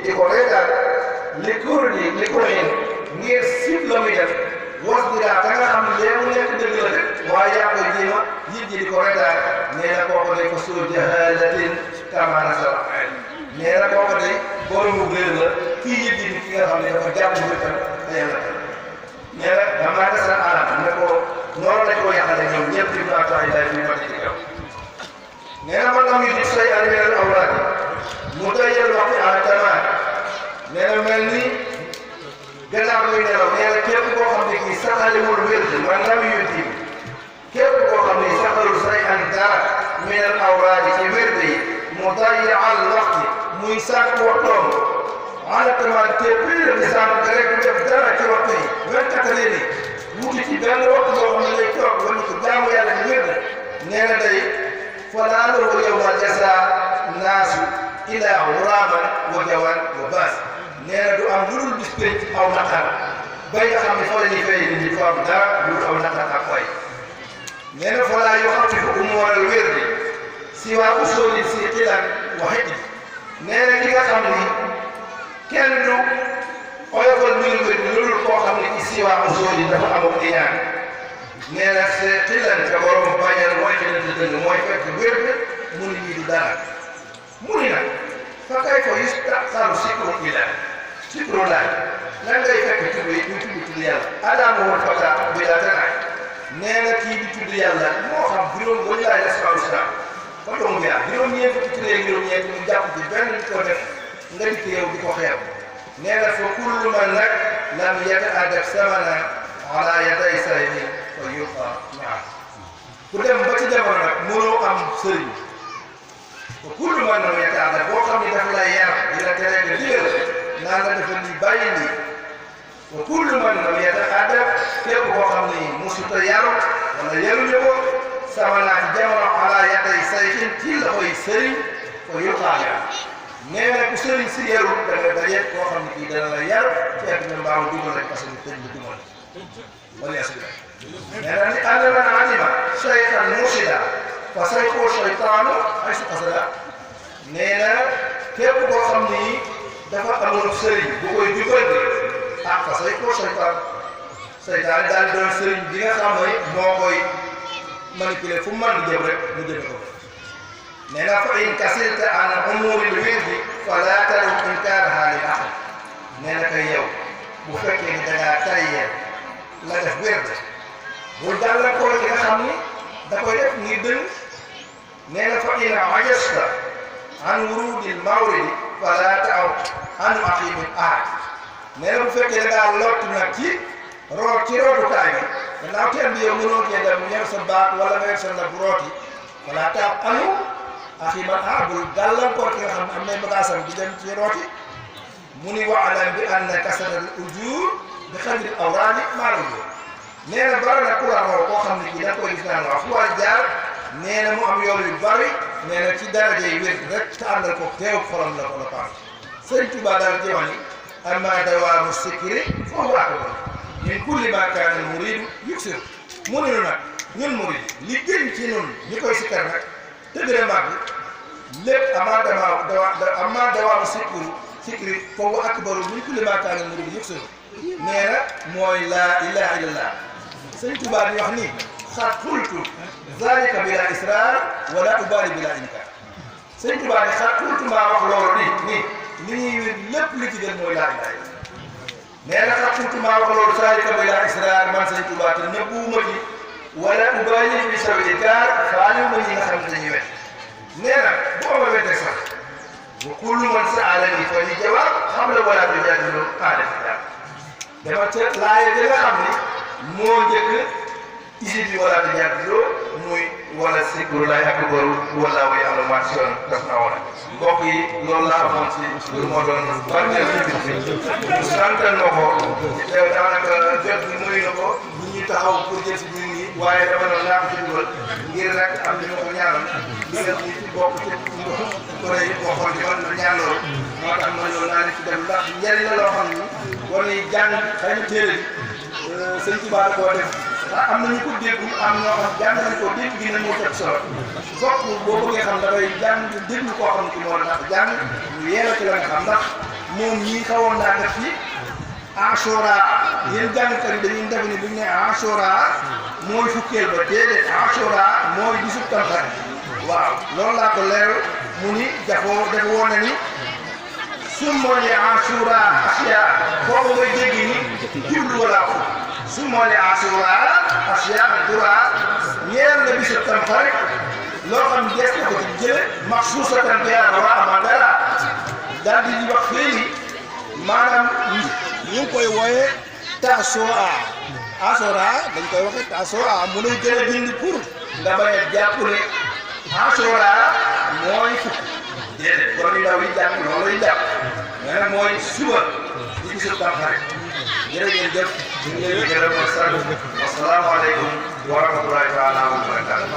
di ko reetaan li kuréel ngir sib la muy def was bi daal da nga xam ne léegi mu nekk dëgg la rek waaye yaa koy jéema yit ji di ko reetaan nee na kooku day ko soo jahalatin kamaana sa nee na kooku day boromu réer la kii yit ji ki nga xam ne dafa jàpp bëtam te yàlla nee na damaa desal alam ne ko noonu lañ ko yàqale ñoom ñëpp di naataay lay fi ma ci kaw nee na man am yu di say alminal awraad mu tayal waxtu à tamaam nee na mel ni gannaaw koy nelaw nee na képp koo xam ne kii saxalimul wér man lam yu di képp koo xam ne saxalul say an dara minal awraad ci wér yi mu tayal waxtu muy sàkk waxtoom ala tamaam te pire di sàkk rek du def dara ci waxtu yi 24 heures yi wuti ci benn waxtu boo xam ne lay toog wala ko jaamu yàlla ci wér nee na day falaalahu yawma jasa naasu ila wuraaman wa jawan wa baas nee na du am lu dul bis pénc aw naqar bay nga xam ne fa la ñuy fay nit ñi fa am dara lu dul aw naqar ak fay nee na falaa yuxaffifu umuural wirdi siwaa usuuli si xilan wa xijji nee na ki nga xam ni kenn du oyofal mbiru wér lu dul koo xam ne ci siwaa usuuli dafa amoon iñaan nee na c'est xilan te borom bañal mooy xelante dëgg mooy fekk wér mu ni ñii du dara mu ni nag fa kay fa yustaxaru sikru laay nan ngay fekk tudd yi ñu tudd yàlla adama wal fata bi daa tanaay nee na kii di tudd yàlla moo xam juróom wañu laay asfaaw islam fa doomu bi juróom-ñeent fukki tuddee juróom-ñeent mu jàpp ci benn di ko def nga di teew di ko xeeb nee na fa kullu man nag lam yataadab samana ala yaday sayni fa yuqa maa ku dem ba ci jamono nag mënoo am sëriñ ba kullu man lam yataadab boo xam ne dafa lay yar di la tere nga digal naan la defal ni bàyyi nii ba kullu man lam yataadab képp koo xam ni musuta yaru wala yaruñu ko sama naa ci jamono ala yaday sayxin ci la koy sëriñ fa yuqa maa nee na ku sëriñ si yarul da nga daje koo xam ne kii dana la yar fekk na mbaamu dugal rek parce que tëj la dugal wala yasila nee na ni ànd man alima shaytan mursida fa sayxu shaytaanu ay su xasada nee na képp koo xam ni dafa amoon sëriñ bu koy jubal ah fa sayxu seytaan daal doon sëriñ bi nga xam ne moo koy manipuler fu mu mën di jëm rek mu jëme ko nee na fa in kasilta an umuril wirdi fala tarum inkaaraha lil aql nee na kay yow bu fekkee ni da ngaa tayyeel la def wird bul gàllankoor ki nga xam ni da koy def ngir dëng nee na fa in ajasta an wurudil mawridi fala ta'aw an aqimil ahad nee na bu fekkee da ngaa lott nag ci root ci rootukaay bi gannaaw teen bi yow mënoo cee dem ñëw sa baat wala nga yor sa ndab rooti fala ta'aw anu aqimal ahad bul gàllankoor ki nga xam ne am nay bagaasam di dem ci rooti mu ni waalam bi anna kasratal ujur bi xadri awraadi maa ujur nee na bari na ku la rool koo xam ne kii da koy gis naan wax fu war jaar nee na mu am yoon yu bari nee na ci daraja yi wér rek te àndal ko teew xolam la ko la paas Sëriñ Tuubaa daal di wax ni amma dawaamu sikri foofu akbar min kulli ma kaana muridu yuksir mu ne nag ñun murid li gën ci ñun ñi koy sikkar nag te gën a màgg lépp amma dawaamu sikri foofu akbaru min kulli ma kaana muridu yuksir nee na mooy laa ilaha illallah Sëriñ Tuubaa di wax ni xat xultu zalika bila israr wala ubali bila inkar Sëriñ Tuubaa ni xat xultu maa wax loolu ni li ñuy wér lépp li ci gën mooy laa ilaha illallah nee na xat xultu maa wax loolu zalika bila israr man Sëriñ Tuubaa te nëbbuwuma ci wala ubali bi saw inkar faaliwu ma ñi nga xam ne dañuy wet nee na boo ma wetee sax wa kullu man sa'alani fa li jawaab xam la wala tujaadilu ahla kitaab dama ca laaya ja nga xam ni moo njëkk isi bi wala di ñaatuloo muy wala sikru lay akbaru wala way am maa si yoon daf na woon mbokk yi loolu laa amoon si lu moo doon barkeel ci bis bi santal na ko te daanaka jot bi muy na ko ñu ñuy taxaw pour jël si biir yi waaye dama doon naa ko ci dugal ngir rek am na ñu ko ñaanal ngir ñi ci bokk ci ko yi waxoon ci man ñaan loolu moo tax ma ñëw naa ne ci dem ndax njëriñ la loo xam ni war nañu jàng xëy na téere bi Sëñ Tuubaa da koo def am na ñu ko dégg am ñoo xam jàng nañ ko dégg gi nañu teg solo fokk boo bëggee xam dafay jàng déglu koo xam ne ki moo la tax jàng ñu yeela ci la nga xam ndax moom ñii xawoon naa def ci Ashura yéen jàngkat yi dañuy def ni bu ñu nee Ashura mooy fukkeel ba déedéet Ashura mooy bisub Tamxarit waaw loolu laa ko leer mu ni dafa woon na ni summa li Ashura asiya foofu nga jéggi ni jublu wala ko summa li Ashura asiya dura ñeel na bisub Tamxarit loo xam ne des na ko ci jële maxsuusatan bi waa dara daal di wax fii ni maanaam ñu ngi koy wooye Tasu'a Ashura dañ koy waxe Tasu'a mu lay gën a bind pour nga bañ a jàpp ne Ashura mooy fukk déedéet kon ndaw yi jàng loolu lay jàpp mais nag mooy suba di bisu Tamxarit jërë ngeen jëf ñu ngi leen di gërëm ak sant wasalaamaaleykum wa rahmatulahi taala wa barakatuh